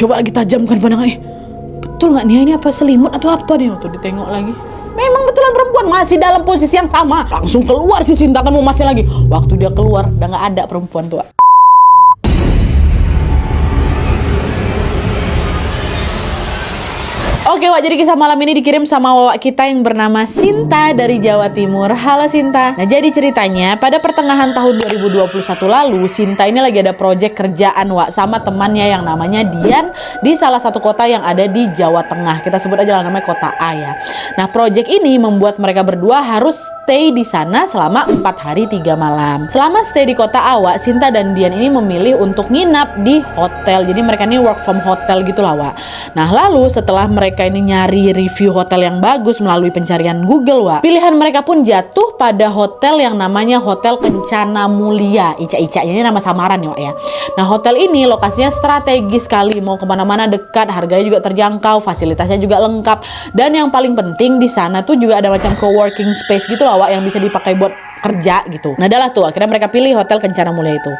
Coba lagi tajamkan pandangan. Betul nggak nih, ini apa selimut atau apa nih? Tuh ditengok lagi. Memang betulan perempuan masih dalam posisi yang sama. Langsung keluar si Sinta, kan mau masih lagi. Waktu dia keluar udah nggak ada perempuan tuh. Oke Wak, jadi kisah malam ini dikirim sama Wak kita yang bernama Sinta dari Jawa Timur. Halo Sinta. Nah jadi ceritanya pada pertengahan tahun 2021 lalu Sinta ini lagi ada proyek kerjaan Wak sama temannya yang namanya Dian di salah satu kota yang ada di Jawa Tengah. Kita sebut aja lah namanya kota A ya. Nah proyek ini membuat mereka berdua harus stay di sana selama 4 hari 3 malam. Selama stay di kota A Wak, Sinta dan Dian ini memilih untuk nginap di hotel. Jadi mereka ini work from hotel gitu lah Wak. Nah lalu setelah mereka ini nyari review hotel yang bagus melalui pencarian Google Wak, pilihan mereka pun jatuh pada hotel yang namanya Hotel Kencana Mulia. Ica-icanya ini nama samaran ya Wak ya. Nah hotel ini lokasinya strategis sekali, mau kemana-mana dekat, harganya juga terjangkau, fasilitasnya juga lengkap, dan yang paling penting di sana tuh juga ada macam co-working space gitu lah Wak yang bisa dipakai buat kerja gitu. Nah adalah tuh akhirnya mereka pilih Hotel Kencana Mulia itu.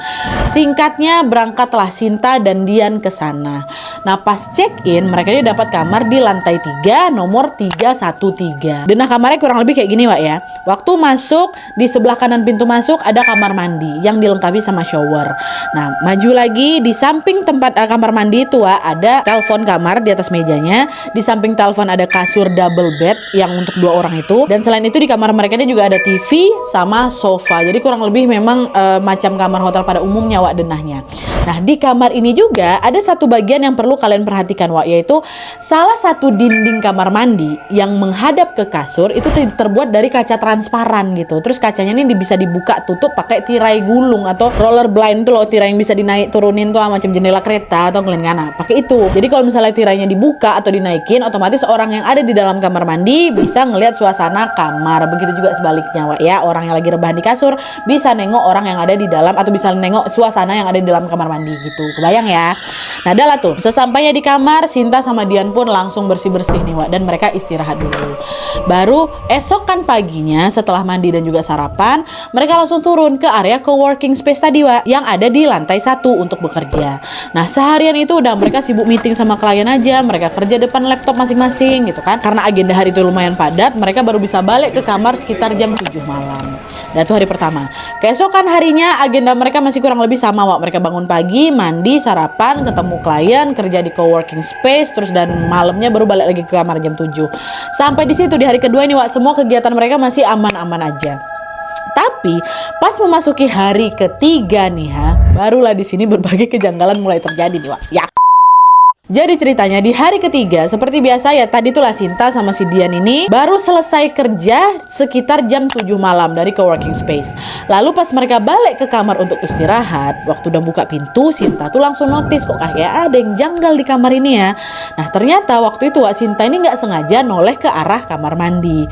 Singkatnya berangkatlah Sinta dan Dian ke sana. Nah pas check-in mereka ini dapat kamar di lantai 3 nomor 313. Dan nah kamarnya kurang lebih kayak gini Wak ya. Waktu masuk di sebelah kanan pintu masuk ada kamar mandi yang dilengkapi sama shower. Nah maju lagi di samping tempat kamar mandi itu Wak ada telepon kamar di atas mejanya. Di samping telepon ada kasur double bed yang untuk 2 orang itu. Dan selain itu di kamar mereka ini juga ada TV sama sofa. Jadi kurang lebih memang macam kamar hotel pada umumnya Wak denahnya. Nah di kamar ini juga ada satu bagian yang perlu kalian perhatikan Wak, yaitu salah satu dinding kamar mandi yang menghadap ke kasur itu terbuat dari kaca transparan gitu. Terus kacanya ini bisa dibuka tutup pakai tirai gulung atau roller blind tuh loh, tirai yang bisa dinaik turunin tuh macam jendela kereta atau kelengana. Pakai itu. Jadi kalau misalnya tirainya dibuka atau dinaikin, otomatis orang yang ada di dalam kamar mandi bisa ngelihat suasana kamar. Begitu juga sebaliknya Wak ya, orang yang lagi rebahan di kasur bisa nengok orang yang ada di dalam atau bisa nengok suasana yang ada di dalam kamar mandi gitu. Kebayang ya? Nah adalah tuh sesampainya di kamar Sinta sama Dian pun langsung bersih-bersih nih Wak, dan mereka istirahat dulu. Baru esokan paginya setelah mandi dan juga sarapan mereka langsung turun ke area co-working space tadi Wak yang ada di lantai 1 untuk bekerja. Nah seharian itu udah mereka sibuk meeting sama klien aja, mereka kerja depan laptop masing-masing gitu kan. Karena agenda hari itu lumayan padat, mereka baru bisa balik ke kamar sekitar jam 7 malam. Dan itu hari pertama. Keesokan harinya agenda mereka masih kurang lebih sama Wak. Mereka bangun pagi, mandi, sarapan, ketemu klien, kerja di co-working space, terus dan malamnya baru balik lagi ke kamar jam 7. Sampai di situ di hari kedua ini Wak, semua kegiatan mereka masih aman-aman aja. Tapi pas memasuki hari ketiga nih barulah di sini berbagai kejanggalan mulai terjadi nih Wak. Ya. Jadi ceritanya di hari ketiga seperti biasa ya, tadi tuh lah Sinta sama si Dian ini baru selesai kerja sekitar jam 7 malam dari coworking space. Lalu pas mereka balik ke kamar untuk istirahat, waktu udah buka pintu Sinta tuh langsung notice kok kayak ada yang janggal di kamar ini ya. Nah ternyata waktu itu Wak, Sinta ini nggak sengaja noleh ke arah kamar mandi.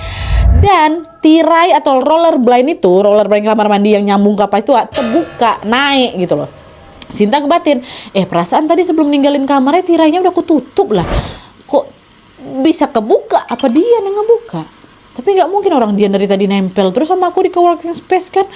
Dan tirai atau roller blind kamar mandi yang nyambung ke apa itu Wak, terbuka naik gitu loh. Sinta kebatin, perasaan tadi sebelum ninggalin kamarnya tirainya udah kututup lah. Kok bisa kebuka? Apa dia yang ngebuka? Tapi nggak mungkin orang dia dari tadi nempel terus sama aku di coworking space kan.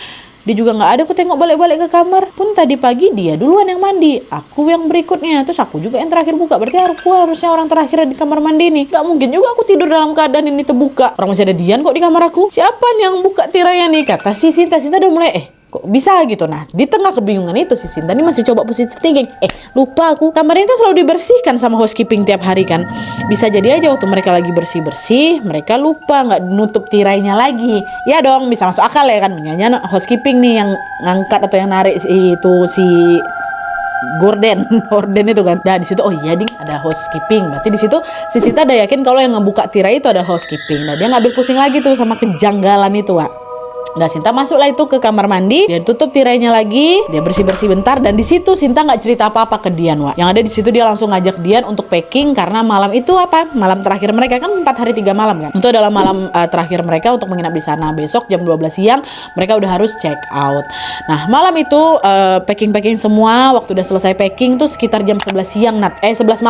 Dia juga nggak ada, aku tengok balik-balik ke kamar. Pun tadi pagi dia duluan yang mandi, aku yang berikutnya, terus aku juga yang terakhir buka. Berarti aku harusnya orang terakhir di kamar mandi nih. Nggak mungkin juga aku tidur dalam keadaan ini terbuka. Orang masih ada Dian kok di kamar aku. Siapa nih yang buka tirainya nih? Kata si Sinta. Sinta udah mulai kok bisa gitu. Nah di tengah kebingungan itu si Sinta ini masih coba positive thinking. Lupa aku, kamar ini kan selalu dibersihkan sama housekeeping tiap hari kan. Bisa jadi aja waktu mereka lagi bersih-bersih mereka lupa nggak nutup tirainya lagi. Ya dong, bisa masuk akal ya kan, menyanyi housekeeping nih yang ngangkat atau yang narik si Gorden itu kan. Nah di situ iya ding ada housekeeping. Berarti di situ si Sinta udah yakin kalau yang ngebuka tirai itu ada housekeeping. Nah dia nggak berpusing lagi tuh sama kejanggalan itu Wak. Nah Sinta masuklah itu ke kamar mandi, dia tutup tirainya lagi, dia bersih-bersih bentar, dan di situ Sinta nggak cerita apa-apa ke Dian Wak. Yang ada di situ dia langsung ngajak Dian untuk packing karena malam itu malam terakhir mereka kan 4 hari 3 malam kan. Itu adalah malam terakhir mereka untuk menginap di sana. Besok jam 12 siang mereka udah harus check out. Nah malam itu packing semua. Waktu udah selesai packing tuh sekitar jam 11 siang jam 11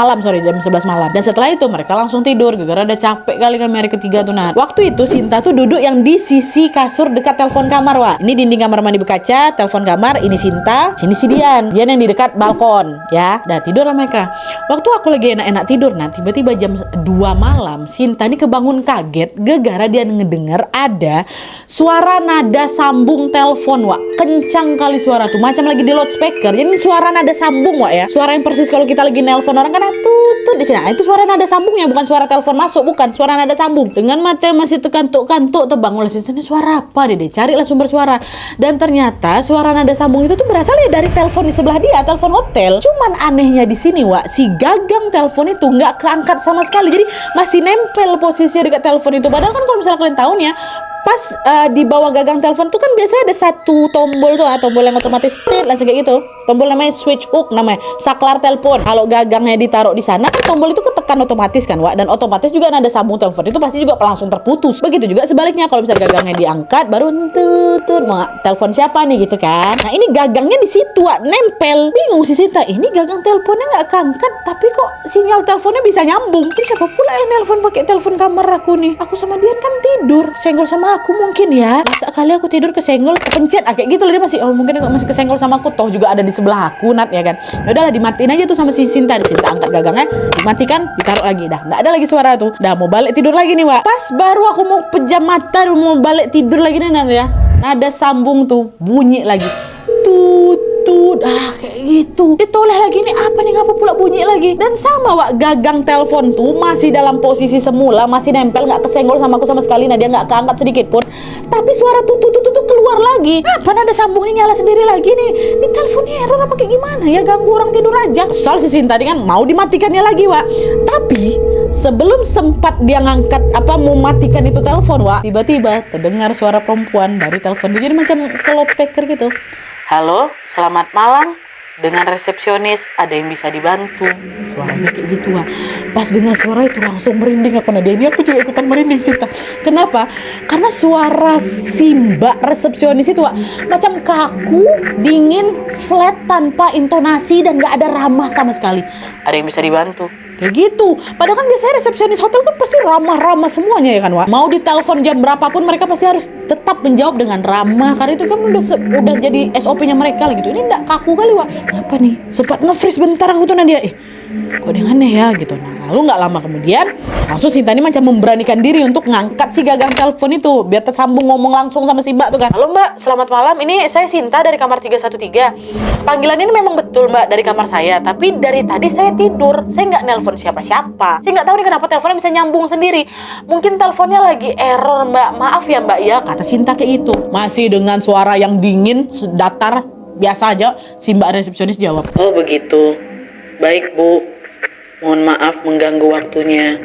malam. Dan setelah itu mereka langsung tidur gara-gara udah capek kali kan hari ketiga tuh Nat. Waktu itu Sinta tuh duduk yang di sisi kasur dekat telepon kamar, Wak. Ini dinding kamar mandi berkaca, telepon kamar, ini Sinta, sini si Dian. Dian yang di dekat balkon, ya. Dah tidur lah mereka. Waktu aku lagi enak-enak tidur, nah tiba-tiba jam 2 malam, Sinta ini kebangun kaget gara-gara dia ngedenger ada suara nada sambung telepon, Wak. Kencang kali suara tuh, macam lagi di loudspeaker. Jadi suara nada sambung, Wak, ya. Suara yang persis kalau kita lagi nelpon orang kan tutut di sini. Nah, itu suara nada sambungnya, bukan suara telepon masuk, bukan suara nada sambung. Dengan mata masih terkantuk-kantuk, terbangun asisten, suara apa deh? Carilah sumber suara. Dan ternyata suara nada sambung itu tuh berasal dari telepon di sebelah dia, telepon hotel. Cuman anehnya di sini, Wak, si gagang telepon itu nggak keangkat sama sekali. Jadi masih nempel posisinya dekat telepon itu. Padahal kan kalau misalnya kalian tahu nih ya, pas di bawah gagang telepon tuh kan biasanya ada satu tombol tuh, tombol yang otomatis tit langsung kayak gitu. Tombol namanya switch hook, namanya saklar telepon. Kalau gagangnya ditaruh di sana kan tombol itu ketekan otomatis kan, Wak, dan otomatis juga nada sambung telepon itu pasti juga langsung terputus. Begitu juga sebaliknya kalau misalnya gagangnya diangkat baru tutut mau telepon siapa nih gitu kan. Nah ini gagangnya di situ, Wak, nempel. Bingung si Sinta, ini gagang teleponnya nggak keangkat tapi kok sinyal teleponnya bisa nyambung. Ini siapa pula yang nelpon pakai telepon kamar aku nih? Aku sama Dian kan tidur, senggol sama aku mungkin ya. Masa kali aku tidur kesenggol, kepencet kayak gitu loh, dia masih mungkin masih kesenggol sama aku, toh juga ada di sebelah aku, Nat, ya kan. Ya udahlah, dimatiin aja tuh sama si Sinta. Sinta angkat gagangnya, dimatikan, ditaruh lagi. Dah nggak ada lagi suara tuh. Dah mau balik tidur lagi nih, Wak. Pas baru aku mau pejam mata mau balik tidur lagi nih, Nat, ya. Nada sambung tuh bunyi lagi. Kayak gitu. Ditoleh lagi nih, apa nih, ngapa pula bunyi lagi? Dan sama, Wak, gagang telepon tuh masih dalam posisi semula, masih nempel, nggak kesenggol sama aku sama sekali. Nah dia nggak keangkat sedikit pun. Tapi suara tutut keluar lagi. Apa nada sambung ini nyala sendiri lagi nih? Di teleponnya error apa kayak gimana ya? Ganggu orang tidur aja. Kesal si Sinta tadi kan mau dimatikannya lagi, Wak. Tapi sebelum sempat dia ngangkat mau matikan itu telepon, Wak, tiba-tiba terdengar suara perempuan dari telepon. Jadi macam ke loudspeaker gitu. Halo, selamat malam. Dengan resepsionis, ada yang bisa dibantu? Suaranya kayak gitu, Wak. Pas dengar suara itu langsung merinding aku. Nah, ini aku juga ikutan merinding, Cinta. Kenapa? Karena suara si Mbak resepsionis itu, Wak, macam kaku, dingin, flat, tanpa intonasi dan gak ada ramah sama sekali. Ada yang bisa dibantu? Kayak gitu. Padahal kan biasanya resepsionis hotel kan pasti ramah-ramah semuanya ya kan, Wak. Mau ditelepon jam berapapun mereka pasti harus tetap menjawab dengan ramah, karena itu kan udah jadi SOP-nya mereka gitu. Ini enggak, kaku kali, Wak. Apa nih? Sempat nge-freeze bentar aku tuh, Nadia. Kok dia aneh ya gitu. Nah, lalu nggak lama kemudian langsung Sinta ini macam memberanikan diri untuk ngangkat si gagang telepon itu biar tersambung ngomong langsung sama si Mbak tuh kan. Halo Mbak, selamat malam. Ini saya Sinta dari kamar 313. Panggilan ini memang betul, Mbak, dari kamar saya. Tapi dari tadi saya tidur. Saya nggak nelpon siapa-siapa. Saya nggak tahu nih kenapa teleponnya bisa nyambung sendiri. Mungkin teleponnya lagi error, Mbak. Maaf ya, Mbak ya. Kata Sinta kayak gitu. Masih dengan suara yang dingin, datar, biasa aja. Si Mbak resepsionis jawab. Oh begitu. Baik, Bu. Mohon maaf mengganggu waktunya.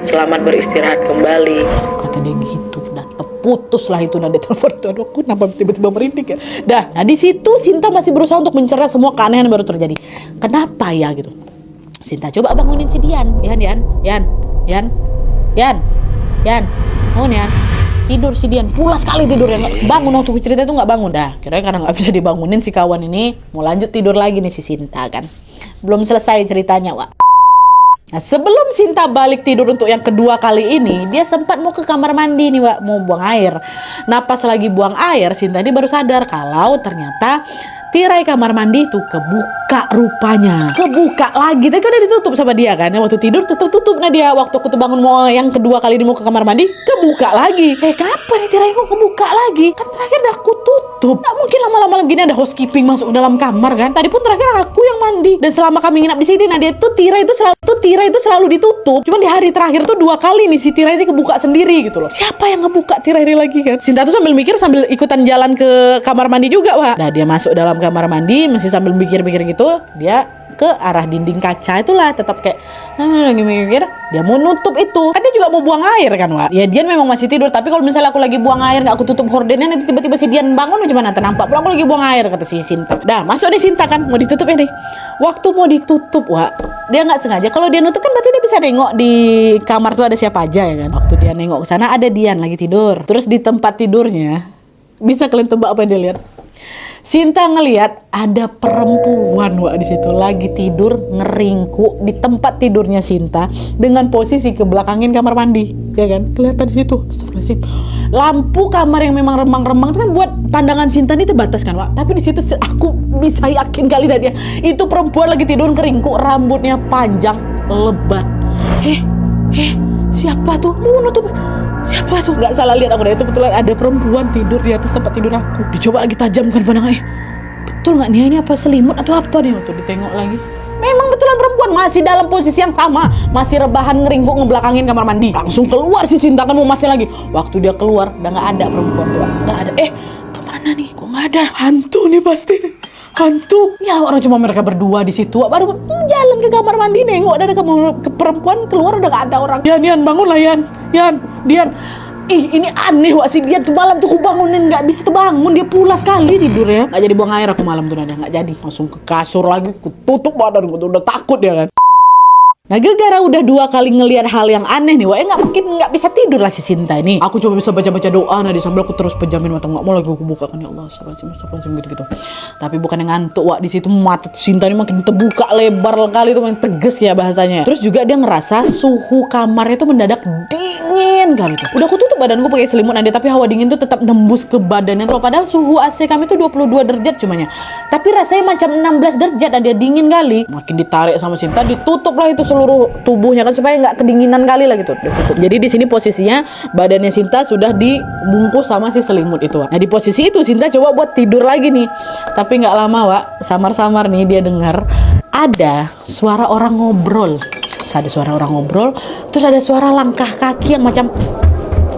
Selamat beristirahat kembali. Kata dia gitu. Udah terputus lah itu nada telepon itu. Aduh, aku kenapa tiba-tiba merinding ya. Nah di situ Sinta masih berusaha untuk mencerna semua keanehan yang baru terjadi. Kenapa ya gitu. Sinta coba bangunin si Dian. Yan. Bangun, Yan. Tidur si Dian, pulas sekali tidurnya, nggak bangun waktu cerita itu nggak bangun. Dah, kira-kira karena nggak bisa dibangunin si kawan ini mau lanjut tidur lagi nih si Sinta kan. Belum selesai ceritanya, Wak. Nah, sebelum Sinta balik tidur untuk yang kedua kali ini, dia sempat mau ke kamar mandi nih, Wak, mau buang air. Nah, pas lagi buang air, Sinta ini baru sadar kalau ternyata tirai kamar mandi itu kebuka rupanya. Kebuka lagi. Tapi udah ditutup sama dia kan. Waktu tidur tutup nah dia. Waktu aku tuh bangun mau yang kedua kali ini mau ke kamar mandi, kebuka lagi. Kapan nih tirai kok kebuka lagi? Kan terakhir udah aku tutup. Gak mungkin lama-lama gini ada housekeeping masuk ke dalam kamar kan. Tadi pun terakhir aku yang mandi. Dan selama kami nginap di sini, nah dia tuh tirai itu selalu ditutup. Cuman di hari terakhir tuh 2 kali nih si tirai ini kebuka sendiri gitu loh. Siapa yang ngebuka tirai ini lagi kan? Sinta tuh sambil mikir sambil ikutan jalan ke kamar mandi juga, Wak. Nah, dia masuk dalam kamar mandi masih sambil mikir-mikir gitu, dia ke arah dinding kaca itulah tetap kayak lagi mikir dia mau nutup itu kan, dia juga mau buang air kan, Wak. Ya Dian memang masih tidur, tapi kalau misalnya aku lagi buang air nggak aku tutup hordennya, nanti tiba-tiba si Dian bangun gimana, nampak pula aku lagi buang air, kata si Sinta. Dah masuk nih Sinta kan mau ditutup ini. Waktu mau ditutup, Wak, dia nggak sengaja, kalau dia nutup kan berarti dia bisa nengok di kamar tuh ada siapa aja ya kan. Waktu dia nengok ke sana ada Dian lagi tidur. Terus di tempat tidurnya bisa kalian tebak apa yang dia lihat? Sinta ngelihat ada perempuan Wak di situ lagi tidur ngeringkuk di tempat tidurnya Sinta dengan posisi kebelakangin kamar mandi, ya kan? Kelihatan di situ. Astagfirullahaladzim. Lampu kamar yang memang remang-remang itu kan buat pandangan Sinta ini terbatas kan, Wak. Tapi di situ aku bisa yakin kali dah dia itu perempuan lagi tidur ngeringkuk, rambutnya panjang, lebat. Siapa tuh? Mau nutup. Siapa tuh? Gak salah lihat aku deh, itu betulan ada perempuan tidur di atas tempat tidur aku. Dicoba lagi tajamkan pandangannya. Betul nggak nih, ini apa selimut atau apa nih? Waktu ditengok lagi, memang betulan perempuan masih dalam posisi yang sama, masih rebahan ngeringkuk ngebelakangin kamar mandi. Langsung keluar si Sinta kan mau masih lagi. Waktu dia keluar udah nggak ada perempuan tuh, nggak ada. Kemana nih? Kok nggak ada? Hantu nih pasti nih. Hantu. Ya orang cuma mereka berdua di situ. Baru jalan ke kamar mandi nengok ada perempuan keluar udah nggak ada orang. Yan bangunlah Dian. Ini aneh Wak, si Dian tuh malam tuh aku bangunin nggak bisa terbangun, dia pulas sekali tidur ya. Nggak jadi buang air aku malam tuh nggak jadi, langsung ke kasur lagi, aku tutup badan, aku udah takut ya kan. Nah gara-gara udah 2 kali ngelihat hal yang aneh nih Wak, nggak bisa tidur lah si Sinta ini. Aku coba bisa baca doa, nah sambil aku terus pejamin mata, nggak mau lagi aku buka kan, ya Allah astagfirullahaladzim gitu. Tapi bukan yang ngantuk Wak, di situ mata Sinta ini makin terbuka lebar kali itu, makin tegas ya bahasanya. Terus juga dia ngerasa suhu kamarnya itu mendadak dingin kali itu. Udah aku tutup badanku pakai selimut nanti, tapi hawa dingin tuh tetap nembus ke badannya tuh. Padahal suhu AC kami tuh 22 derajat cumanya. Tapi rasanya macam 16 derajat dan dia dingin kali. Makin ditarik sama Sinta, ditutup lah itu seluruh tubuhnya kan supaya nggak kedinginan kali lah gitu. Jadi di sini posisinya badannya Sinta sudah dibungkus sama si selimut itu. Nah di posisi itu Sinta coba buat tidur lagi nih. Tapi nggak lama Wak, samar-samar nih dia dengar ada suara orang ngobrol. Ada suara orang ngobrol, terus ada suara langkah kaki yang macam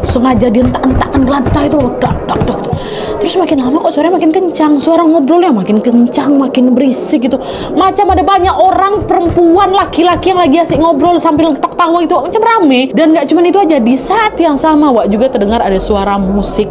sengaja dientak-entakan ke lantai itu loh, dak gitu. Terus makin lama kok suaranya makin kencang, suara ngobrolnya makin kencang, makin berisik gitu. Macam ada banyak orang, perempuan, laki-laki yang lagi asik ngobrol sambil tawa itu, macam rame. Dan gak cuma itu aja, di saat yang sama Wak juga terdengar ada suara musik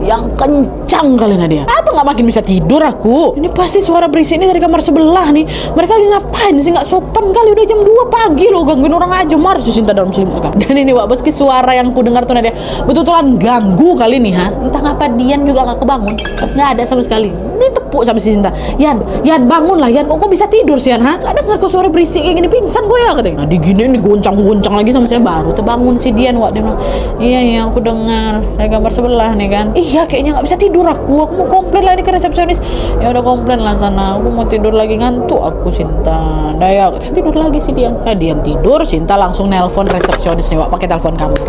yang kencang kali Nadia. Apa gak makin bisa tidur aku? Ini pasti suara berisik ini dari kamar sebelah nih. Mereka lagi ngapain sih, gak sopan kali, udah jam 2 pagi loh, gangguin orang aja. Marah Sinta dalam selimut kan. Dan ini Wak, meski suara yang ku dengar tuh Nadia betul-betulan ganggu kali nih ha. Entah ngapa Dian juga gak kebangun, nggak ada sama sekali. Ditepuk sama si Sinta. Yan bangunlah Yan, kok bisa tidur sih Yan ha? Gak dengar kok suara berisik kayak gini, pingsan gue ya katanya. Nah diginiin digoncang-goncang lagi sama saya, baru terbangun si Dian Wak. Dia bilang iya aku dengar dari kamar sebelah nih kan. Iya kayaknya nggak bisa tidur aku mau komplain lah ini ke resepsionis. Ya udah komplain lah sana, aku mau tidur lagi, ngantuk aku Sinta. Daya tidur lagi si Dian. Dian tidur, Sinta langsung nelpon resepsionis nih Wak, pakai telepon kamar.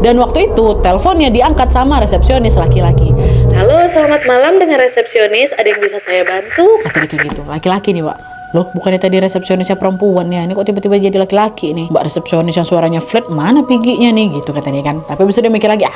Dan waktu itu teleponnya diangkat sama resepsionis laki-laki. Halo, selamat malam dengan resepsionis, ada yang bisa saya bantu? Kata dia kayak gitu, laki-laki nih Wak. Loh, bukannya tadi resepsionisnya perempuan ya, ini kok tiba-tiba jadi laki-laki nih? Mbak resepsionis yang suaranya flat, mana piginya nih? Gitu katanya kan. Tapi bisa dia mikir lagi,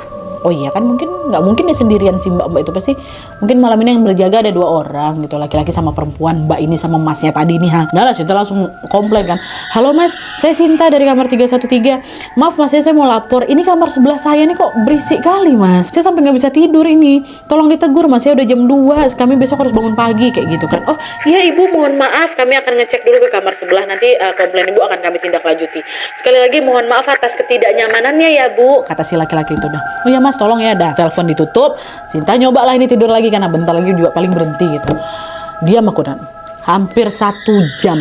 oh iya kan nggak mungkin dia sendirian si mbak itu, pasti mungkin malam ini yang berjaga ada 2 orang gitu, laki-laki sama perempuan, mbak ini sama masnya tadi nih ha. Nah lah Sinta langsung komplain kan, halo mas, saya Sinta dari kamar 313, maaf mas saya mau lapor, ini kamar sebelah saya nih kok berisik kali mas, saya sampai nggak bisa tidur ini, tolong ditegur mas, saya udah jam 2, kami besok harus bangun pagi kayak gitu kan. Oh iya ibu, mohon maaf, kami akan ngecek dulu ke kamar sebelah, nanti komplain ibu akan kami tindak lanjuti, sekali lagi mohon maaf atas ketidaknyamanannya ya bu, kata si laki-laki itu. Dah oh ya mas tolong ya, dah telepon ditutup. Sinta nyoba lah ini tidur lagi karena bentar lagi juga paling berhenti gitu. Diam aku dan hampir 1 jam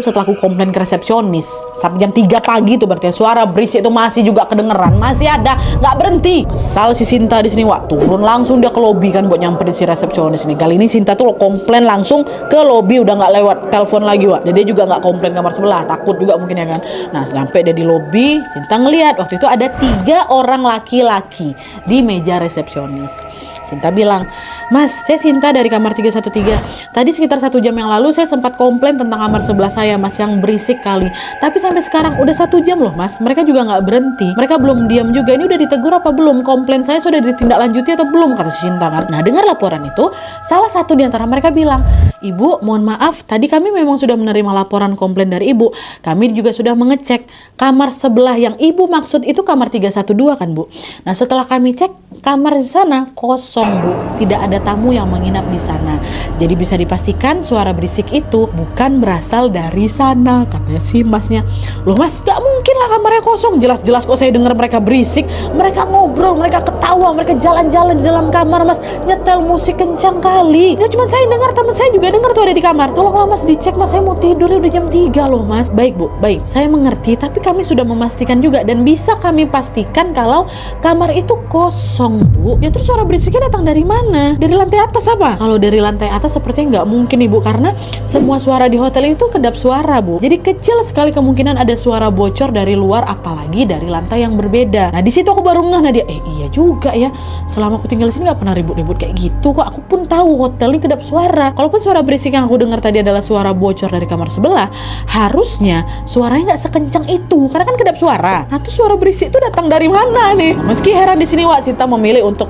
setelah aku komplain ke resepsionis sampai jam 3 pagi tuh berarti suara berisik itu masih juga kedengeran, masih ada, nggak berhenti. Kesal si Sinta di sini Wak, turun langsung dia ke lobi kan buat nyamperin si resepsionis ini. Kali ini Sinta tuh komplain langsung ke lobi, udah nggak lewat telepon lagi Wak. Jadi dia juga nggak komplain kamar sebelah, takut juga mungkin ya kan. Nah sampai dia di lobi, Sinta ngelihat waktu itu ada 3 orang laki-laki di meja resepsionis. Sinta bilang, mas saya Sinta dari kamar 313, tadi sekitar 1 jam yang lalu saya sempat komplain tentang kamar sebelah saya mas yang berisik kali, tapi sampai sekarang udah 1 jam loh mas, mereka juga nggak berhenti, mereka belum diam juga. Ini udah ditegur apa belum, komplain saya sudah ditindaklanjuti atau belum, kata si Sinta kan. Nah dengar laporan itu, salah satu di antara mereka bilang, ibu mohon maaf, tadi kami memang sudah menerima laporan komplain dari ibu, kami juga sudah mengecek kamar sebelah yang ibu maksud itu kamar 312 kan bu. Nah setelah kami cek kamar di sana kosong bu, tidak ada tamu yang menginap di sana, jadi bisa dipastikan suara suara berisik itu bukan berasal dari sana, katanya si masnya. Loh mas, gak mungkin lah kamarnya kosong, jelas-jelas kok saya dengar mereka berisik, mereka ngobrol, mereka ketawa, mereka jalan-jalan di dalam kamar mas, nyetel musik kencang kali. Gak cuma saya dengar, teman saya juga dengar tuh ada di kamar. Tolonglah mas dicek mas, saya mau tidur, udah jam 3 loh mas. Baik bu, baik, saya mengerti, tapi kami sudah memastikan juga dan bisa kami pastikan kalau kamar itu kosong bu. Ya terus suara berisiknya datang dari mana? Dari lantai atas apa? Kalau dari lantai atas sepertinya nggak mungkin ibu, karena semua suara di hotel itu kedap suara bu. Jadi kecil sekali kemungkinan ada suara bocor dari luar, apalagi dari lantai yang berbeda. Nah di situ aku baru ngeh, Nadia, iya juga ya. Selama aku tinggal di sini nggak pernah ribut-ribut kayak gitu kok. Aku pun tahu hotel ini kedap suara. Kalaupun suara berisik yang aku dengar tadi adalah suara bocor dari kamar sebelah, harusnya suaranya nggak sekencang itu, karena kan kedap suara. Nah tuh suara berisik itu datang dari mana nih? Nah, meski heran di sini Wak, Sinta memilih untuk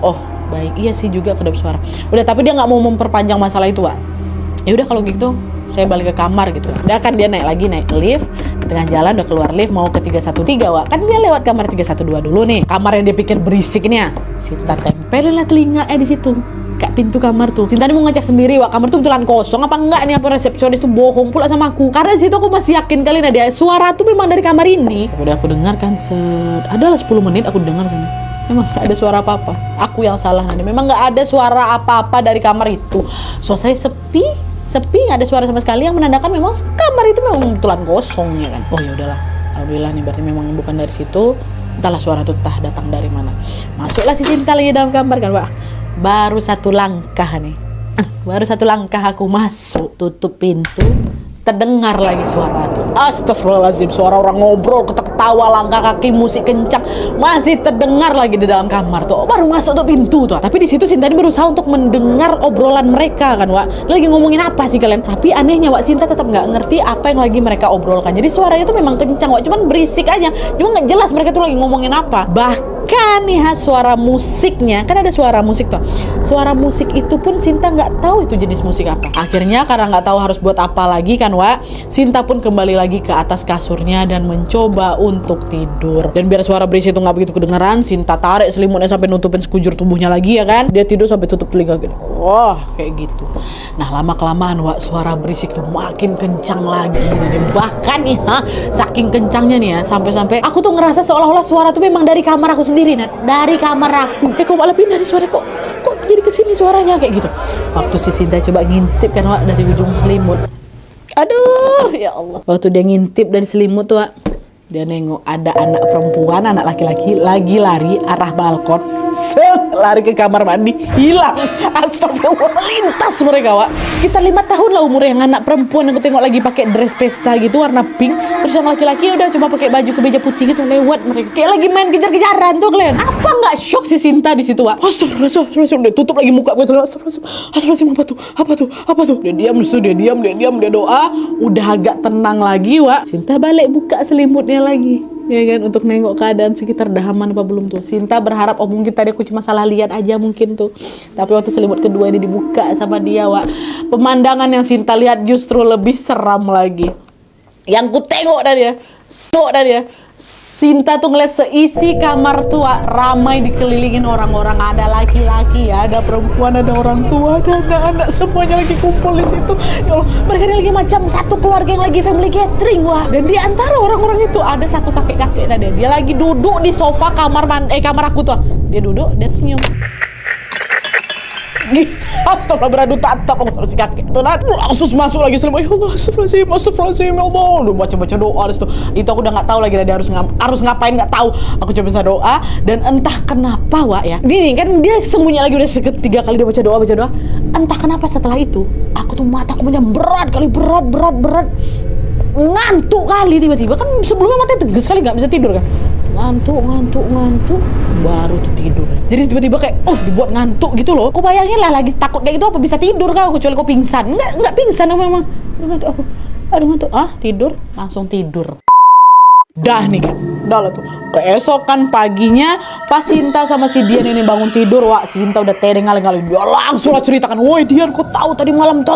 baik, iya sih juga kedap suara. Udah, tapi dia nggak mau memperpanjang masalah itu, Wak. Ya udah kalau gitu saya balik ke kamar gitu. Udah kan dia naik lift, di tengah jalan udah keluar lift mau ke 313 Wak. Kan dia lewat kamar 312 dulu nih. Kamar yang dia pikir berisik nih. Sinta tempelin lah telinganya di situ. Kayak pintu kamar tuh. Sinta mau ngecek sendiri Wak, kamar tuh betulan kosong apa enggak nih, apa resepsionis tuh bohong pula sama aku. Karena di situ aku masih yakin kali Nadia, suara tuh memang dari kamar ini. Udah aku dengar kan adalah 10 menit aku dengar kan. Memang gak ada suara apa-apa. Aku yang salah Nadia. Memang gak ada suara apa-apa dari kamar itu. Suasana sepi, gak ada suara sama sekali, yang menandakan memang kamar itu memang betulan kosong ya kan. Oh ya udahlah, alhamdulillah nih, berarti memang bukan dari situ. Entahlah suara itu datang dari mana. Masuklah si Sinta lagi dalam kamar kan Wak. Baru satu langkah nih. Baru satu langkah aku masuk, tutup pintu, terdengar lagi suara tuh. Astagfirullahaladzim, suara orang ngobrol, ketawa, langkah kaki, musik kencang masih terdengar lagi di dalam kamar tuh. Baru masuk tuh pintu tuh. Tapi di situ Sinta ini berusaha untuk mendengar obrolan mereka kan Wak. Lagi ngomongin apa sih kalian? Tapi anehnya Wak, Sinta tetap nggak ngerti apa yang lagi mereka obrolkan. Jadi suaranya tuh memang kencang Wak, cuman berisik aja. Cuma nggak jelas mereka tuh lagi ngomongin apa. Bahkan nih suara musiknya, kan ada suara musik tuh. Suara musik itu pun Sinta nggak tahu itu jenis musik apa. Akhirnya karena nggak tahu harus buat apa lagi kan Wak, Sinta pun kembali lagi ke atas kasurnya dan mencoba untuk tidur. Dan biar suara berisik itu nggak begitu kedengeran, Sinta tarik selimutnya sampai nutupin sekujur tubuhnya lagi ya kan. Dia tidur sampai tutup telinga gitu. Wah kayak gitu. Nah lama kelamaan Wak, suara berisik tuh makin kencang lagi. Dan bahkan nih saking kencangnya nih ya, sampai-sampai aku tuh ngerasa seolah-olah suara tuh memang dari kamar aku sendiri, dari kamar aku. Kok malah pindah dari suara, kok jadi kesini suaranya kayak gitu. Waktu si Sinta coba ngintip kan Wak dari ujung selimut. Aduh ya Allah. Waktu dia ngintip dari selimut tuh Wak, dia nengok ada anak perempuan, anak laki-laki lagi lari arah balkon. Lari ke kamar mandi, hilang. Astagfirullah, lintas mereka Wak. Sekitar 5 tahun lah umurnya yang anak perempuan yang aku tengok lagi pakai dress pesta gitu warna pink. Terus yang laki-laki udah cuma pakai baju kemeja putih gitu lewat mereka. Kayak lagi main kejar-kejaran tuh kalian. Apa nggak shock si Sinta di situ Wak? Astagfirullah, udah tutup lagi muka gitu. Astagfirullah, apa tuh? Dia diam, dia doa. Udah agak tenang lagi Wak. Sinta balik buka selimutnya lagi. Ya kan, untuk nengok keadaan sekitar dah aman apa belum tuh. Sinta berharap mungkin tadi aku cuma salah lihat aja mungkin tuh. Tapi waktu selimut kedua ini dibuka sama dia Wak, pemandangan yang Sinta lihat justru lebih seram lagi. Yang ku tengok dari ya, Sinta tuh ngeliat seisi kamar tuh Wak, ramai dikelilingin orang-orang. Ada laki-laki ya, ada perempuan, ada orang tua, ada anak-anak, semuanya lagi kumpul di situ. Ya Allah, mereka ini lagi macam satu keluarga yang lagi family gathering Wak. Dan di antara orang-orang itu ada satu kakek-kakek dia lagi duduk di sofa kamar aku tuh. Dia duduk, dia senyum. Astagfirullah, beradu tatap aku sama si kakek tuh. Langsung masuk lagi selimut. Ya Allah, astagfirullahaladzim, ya Allah. Udah baca doa di situ. Itu aku udah nggak tahu lagi dia harus ngapain, nggak tahu. Aku coba baca doa dan entah kenapa Wak ya. Ini kan dia sembunyi lagi udah 3 kali dia baca doa. Entah kenapa setelah itu aku tuh mataku macam berat. Ngantuk kali tiba-tiba, kan sebelumnya matanya tegas kali nggak bisa tidur kan. Ngantuk baru tidur. Jadi tiba-tiba kayak dibuat ngantuk gitu loh. Kok bayangin lah lagi takut kayak gitu apa bisa tidur kau, kecuali kau pingsan. Enggak pingsan memang. Aduh ngantuk. Tidur, langsung tidur. Dah nih kan. Dah lah tuh. Keesokan paginya pas Sinta sama si Dian ini bangun tidur Wak, Sinta udah ngalih-ngalih. Dia langsung lah ceritakan, "Woi Dian, kau tahu tadi malam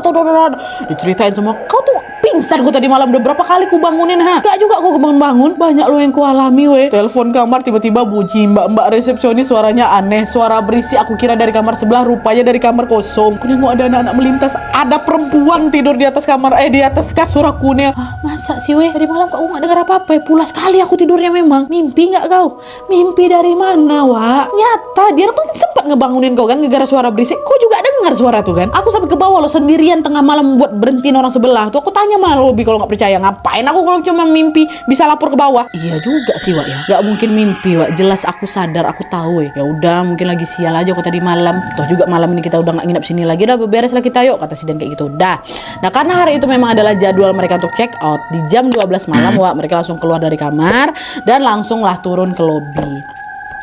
diceritain semua. Kau tuh pingsan ku tadi malam. Udah berapa kali ku bangunin gak juga aku bangun-bangun. Banyak lo yang ku alami weh. Telepon kamar tiba-tiba bunyi, mbak resepsionis suaranya aneh, suara berisi. Aku kira dari kamar sebelah, rupanya dari kamar kosong. Aku nengok ada anak-anak melintas, ada perempuan tidur di atas kamar, di atas kasur aku nih. Masa sih weh, dari malam kau gak dengar apa-apa ya? Pulas sekali aku tidurnya memang. Mimpi gak kau? Mimpi dari mana Wak? Nyata, dia aku sempat ngebangunin kau kan gara-gara suara berisik. Kau juga dengar suara tuh kan? Aku sampai ke bawah lo sendirian tengah malam buat berhentiin orang sebelah tuh. Aku tanya sama Robi kalau nggak percaya, ngapain aku kalau cuma mimpi bisa lapor ke bawah? Iya juga sih Wak ya, nggak mungkin mimpi Wak, jelas aku sadar, aku tahu ya udah mungkin lagi sial aja aku tadi malam, toh juga malam ini kita udah nggak nginep sini lagi, udah beres lah kita yuk, kata si Dan kayak gitu. Dah, nah karena hari itu memang adalah jadwal mereka untuk check out di jam 12 malam Wak, mereka langsung keluar dari kamar dan langsung lah turun ke lobi.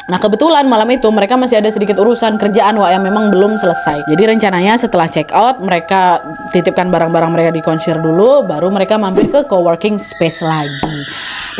Nah kebetulan malam itu mereka masih ada sedikit urusan kerjaan Wak yang memang belum selesai. Jadi rencananya setelah check out mereka titipkan barang-barang mereka di concierge dulu, baru mereka mampir ke coworking space lagi.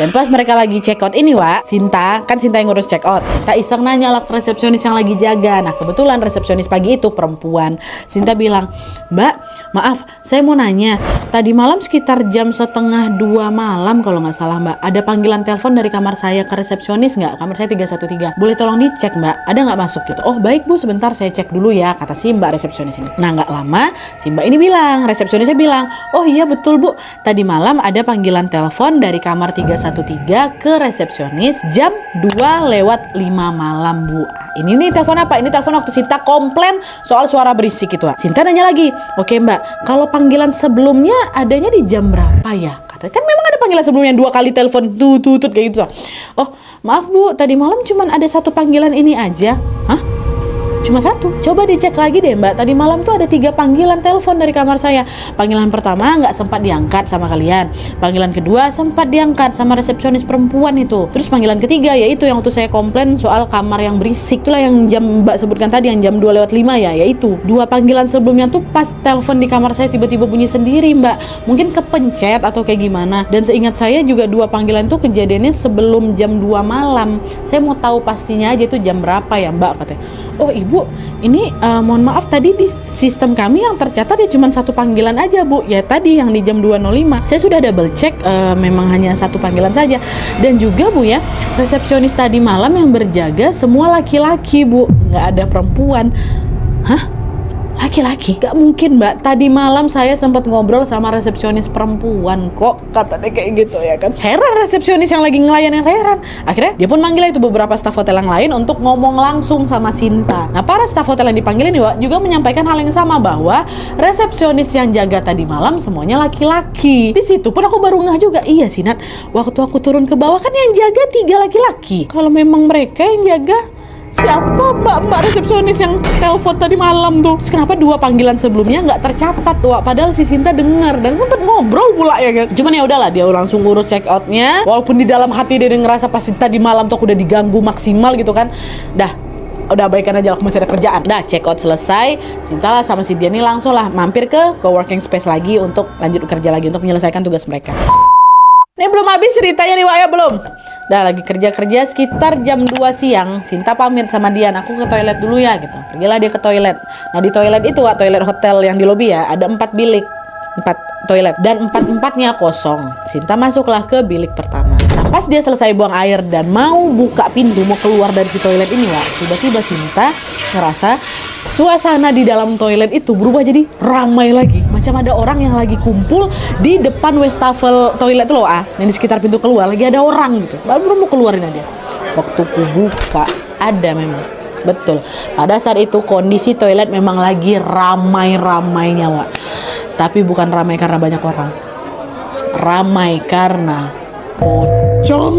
Dan pas mereka lagi check out ini Wak, Sinta yang ngurus check out. Sinta iseng nanya lah ke resepsionis yang lagi jaga. Nah kebetulan resepsionis pagi itu perempuan. Sinta bilang, "Mbak, maaf, saya mau nanya. Tadi malam sekitar jam 1:30 malam kalau nggak salah Mbak, ada panggilan telepon dari kamar saya ke resepsionis nggak? Kamar saya 313. Boleh tolong dicek Mbak, ada nggak masuk gitu?" "Oh baik Bu, sebentar saya cek dulu ya," kata si Mbak resepsionis ini. Nah nggak lama si Mbak ini bilang, resepsionisnya bilang, "Oh iya betul Bu, tadi malam ada panggilan telepon dari kamar 313 ke resepsionis jam 2:05 malam Bu." Ini nih telepon apa? Ini telepon waktu Sinta komplain soal suara berisik itu. Sinta nanya lagi, "Oke Mbak, kalau panggilan sebelumnya adanya di jam berapa ya?" Katanya kan memang ada panggilan sebelumnya 2 kali telepon tutut kayak gitu. "Oh maaf Bu, tadi malam cuman ada 1 panggilan ini aja." "Hah? Cuma 1? Coba dicek lagi deh Mbak, tadi malam tuh ada 3 panggilan telepon dari kamar saya. Panggilan pertama nggak sempat diangkat sama kalian, panggilan kedua sempat diangkat sama resepsionis perempuan itu, terus panggilan ketiga yaitu yang waktu saya komplain soal kamar yang berisik, itulah yang jam Mbak sebutkan tadi, yang jam 2:05 ya, yaitu 2 panggilan sebelumnya tuh pas telepon di kamar saya tiba-tiba bunyi sendiri Mbak, mungkin kepencet atau kayak gimana. Dan seingat saya juga 2 panggilan tuh kejadiannya sebelum jam 2 malam. Saya mau tahu pastinya aja itu jam berapa ya Mbak," katanya. "Oh Ibu, ini mohon maaf tadi di sistem kami yang tercatat ya cuma 1 panggilan aja Bu. Ya tadi yang di jam 2:05. Saya sudah double check, memang hanya 1 panggilan saja. Dan juga Bu ya, resepsionis tadi malam yang berjaga semua laki-laki Bu, nggak ada perempuan." "Hah? Laki-laki? Gak mungkin Mbak, tadi malam saya sempat ngobrol sama resepsionis perempuan kok," katanya kayak gitu ya kan. Heran resepsionis yang lagi ngelayanin, heran. Akhirnya dia pun manggil itu beberapa staf hotel yang lain untuk ngomong langsung sama Sinta. Nah para staf hotel yang dipanggil ini juga menyampaikan hal yang sama, bahwa resepsionis yang jaga tadi malam semuanya laki-laki. Di situ pun aku baru ngeh juga, iya sih Nat, waktu aku turun ke bawah kan yang jaga 3 laki-laki. Kalau memang mereka yang jaga, siapa mbak resepsionis yang telepon tadi malam tuh? Terus kenapa 2 panggilan sebelumnya nggak tercatat tuh? Padahal si Sinta dengar dan sempat ngobrol pula ya kan. Cuman ya udahlah, dia langsung urus check outnya. Walaupun di dalam hati dia ngerasa pas Sinta di malam tuh aku udah diganggu maksimal gitu kan. Udah baikan aja, aku masih ada kerjaan. Dah check out selesai, Sinta lah sama si Dian ini langsung lah mampir ke coworking space lagi untuk lanjut kerja lagi untuk menyelesaikan tugas mereka. Ini belum habis ceritanya nih Wak ya, belum. Dah lagi kerja sekitar jam 2 siang, Sinta pamit sama Dian, "Aku ke toilet dulu ya," gitu. Pergilah dia ke toilet. Nah di toilet itu Wak, toilet hotel yang di lobi ya, ada 4 bilik, 4 toilet dan 4-4-nya kosong. Sinta masuklah ke bilik pertama. Nah pas dia selesai buang air dan mau buka pintu mau keluar dari si toilet ini Wak, tiba-tiba Sinta ngerasa suasana di dalam toilet itu berubah jadi ramai lagi. Macam ada orang yang lagi kumpul di depan wastafel toilet tuh loh yang di sekitar pintu keluar lagi ada orang gitu. Baru mau keluarin aja. Waktu ku buka ada memang. Betul. Pada saat itu kondisi toilet memang lagi ramai-ramainya Wak. Tapi bukan ramai karena banyak orang. Ramai karena pocong.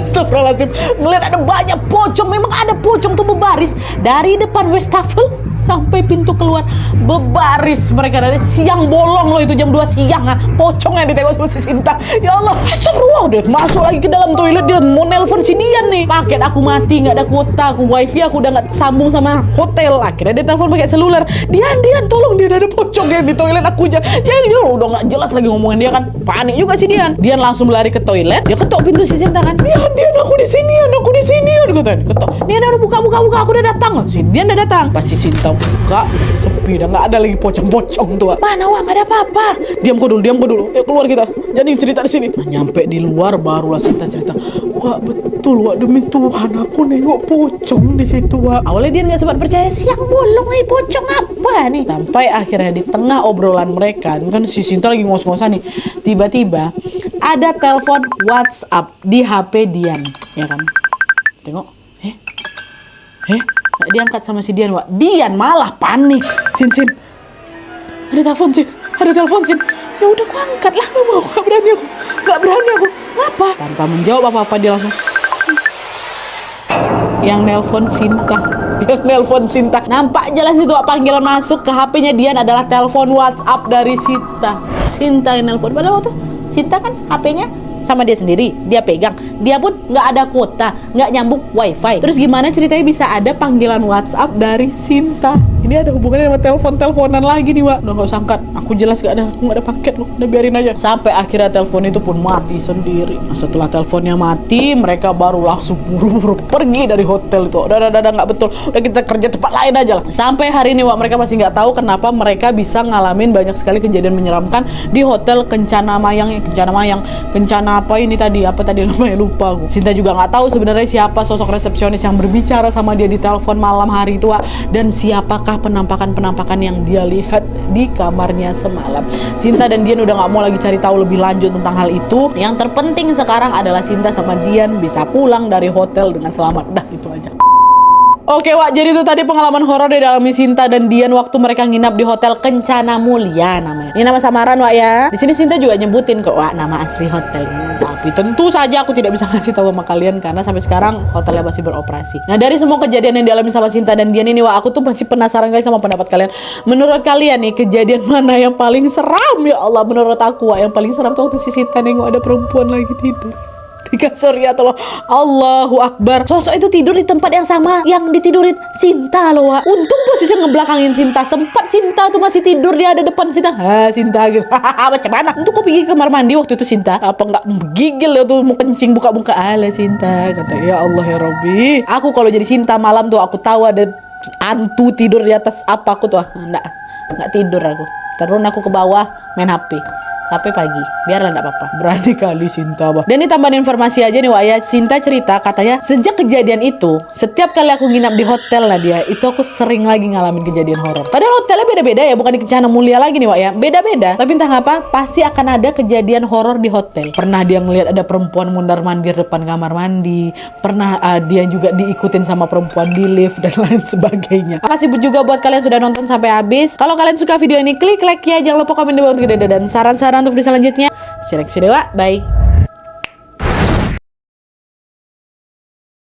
Astagfirullahaladzim. Ngeliat ada banyak pocong. Memang ada pocong tuh berbaris dari depan wastafel sampai pintu keluar, berbaris mereka dari siang bolong loh, itu jam 2 siang pocong yang ditengok sama si Sinta. Ya Allah, astagfirullah, dia masuk lagi ke dalam toilet, dia mau nelpon si Dian nih. Paket aku mati, nggak ada kuota, wifi aku udah nggak sambung sama hotel. Akhirnya dia telepon pakai seluler. Dian tolong, dia ada pocong yang di toilet aku aja. Ya udah nggak jelas lagi ngomongin dia kan, panik juga si Dian. Dian langsung lari ke toilet, dia ketok pintu si Sinta kan. Dian aku di sini, aku di sini. Ketok. Dian udah buka, aku udah datang. Si Dian udah datang. Pas si Sinta buka, sepi dah, nggak ada lagi pocong-pocong tuh. Mana Wak, nggak ada apa-apa. Diam kau dulu. Yuk keluar kita. Jadi cerita di sini. Nah, nyampe di luar barulah Sinta cerita. Wak, betul Wak, demi Tuhan aku nengok pocong di situ Wak. Awalnya dia nggak sempat percaya, siang bolong nih, pocong apa nih. Sampai akhirnya di tengah obrolan mereka, kan si Sinta lagi ngos-ngosan nih. Tiba-tiba ada telepon WhatsApp di HP Dian, ya kan? Tengok, nggak diangkat sama si Dian, Wak. Dian malah panik. Sin, ada telepon Sin. Ya udah aku angkat lah, nggak berani aku. Ngapa? Tanpa menjawab apa-apa dia langsung. Yang nelpon Sinta. Nampak jelas itu panggilan masuk ke HP-nya Dian adalah telepon WhatsApp dari Sinta. Sinta yang nelpon. Padahal waktu Sinta kan HP-nya sama dia sendiri, dia pegang, dia pun nggak ada kuota, nggak nyambung wifi. Terus gimana ceritanya bisa ada panggilan WhatsApp dari Sinta? Ini ada hubungannya sama teleponan lagi nih Wak. Udah nggak usah angkat, aku jelas nggak ada paket loh, udah biarin aja. Sampai akhirnya telepon itu pun mati sendiri. Nah, setelah teleponnya mati, mereka baru langsung buru-buru pergi dari hotel itu. Udah nggak betul, udah kita kerja tempat lain aja lah. Sampai hari ini Wak, mereka masih nggak tahu kenapa mereka bisa ngalamin banyak sekali kejadian menyeramkan di hotel Kencana Mayang apa ini tadi, apa tadi namanya, lupa aku. Sinta juga nggak tahu sebenarnya siapa sosok resepsionis yang berbicara sama dia di telepon malam hari itu, dan siapakah penampakan yang dia lihat di kamarnya semalam. Sinta dan Dian udah nggak mau lagi cari tahu lebih lanjut tentang hal itu. Yang terpenting sekarang adalah Sinta sama Dian bisa pulang dari hotel dengan selamat. Udah itu aja. Oke Wak, jadi itu tadi pengalaman horor di dalam Sinta dan Dian waktu mereka nginap di hotel Kencana Mulia namanya. Ini nama samaran Wak ya. Di sini Sinta juga nyebutin kok Wak nama asli hotelnya. Tapi tentu saja aku tidak bisa ngasih tahu sama kalian karena sampai sekarang hotelnya masih beroperasi. Nah, dari semua kejadian yang dialami sama Sinta dan Dian ini Wak, aku tuh masih penasaran kali sama pendapat kalian. Menurut kalian nih kejadian mana yang paling seram? Ya Allah, menurut aku Wak, yang paling seram tuh waktu si Sinta nengok ada perempuan lagi tidur di kasur. Ya Allah, Allahu Akbar. Sosok itu tidur di tempat yang sama yang ditidurin Sinta loh Wak. Untung posisinya ngebelakangin Sinta. Sempat Sinta tuh masih tidur, dia ada depan Sinta. Sinta gitu. Macam mana? Untuk kau pergi ke kamar mandi waktu itu Sinta? Apa nggak gigil ya tuh mau kencing buka ala Sinta. Kata ya Allah ya Rabbi. Aku kalau jadi Sinta malam tuh aku tahu ada hantu tidur di atas apa aku tuh. Nggak tidur aku. Turun aku ke bawah main HP sampai pagi, biarlah enggak apa-apa. Berani kali Sinta bah. Dan ini tambahan informasi aja nih Wak ya. Sinta cerita katanya sejak kejadian itu, setiap kali aku nginap di hotel lah dia, itu aku sering lagi ngalamin kejadian horor. Padahal hotelnya beda-beda ya, bukan di Kencana Mulia lagi nih Wak ya. Beda-beda, tapi entah apa pasti akan ada kejadian horor di hotel. Pernah dia ngelihat ada perempuan mundar-mandir depan kamar mandi, pernah dia juga diikutin sama perempuan di lift dan lain sebagainya. Makasih juga buat kalian sudah nonton sampai habis. Kalau kalian suka video ini, klik like ya, jangan lupa komen di bawah untuk dan saran-saran untuk video selanjutnya. See you next video, bye.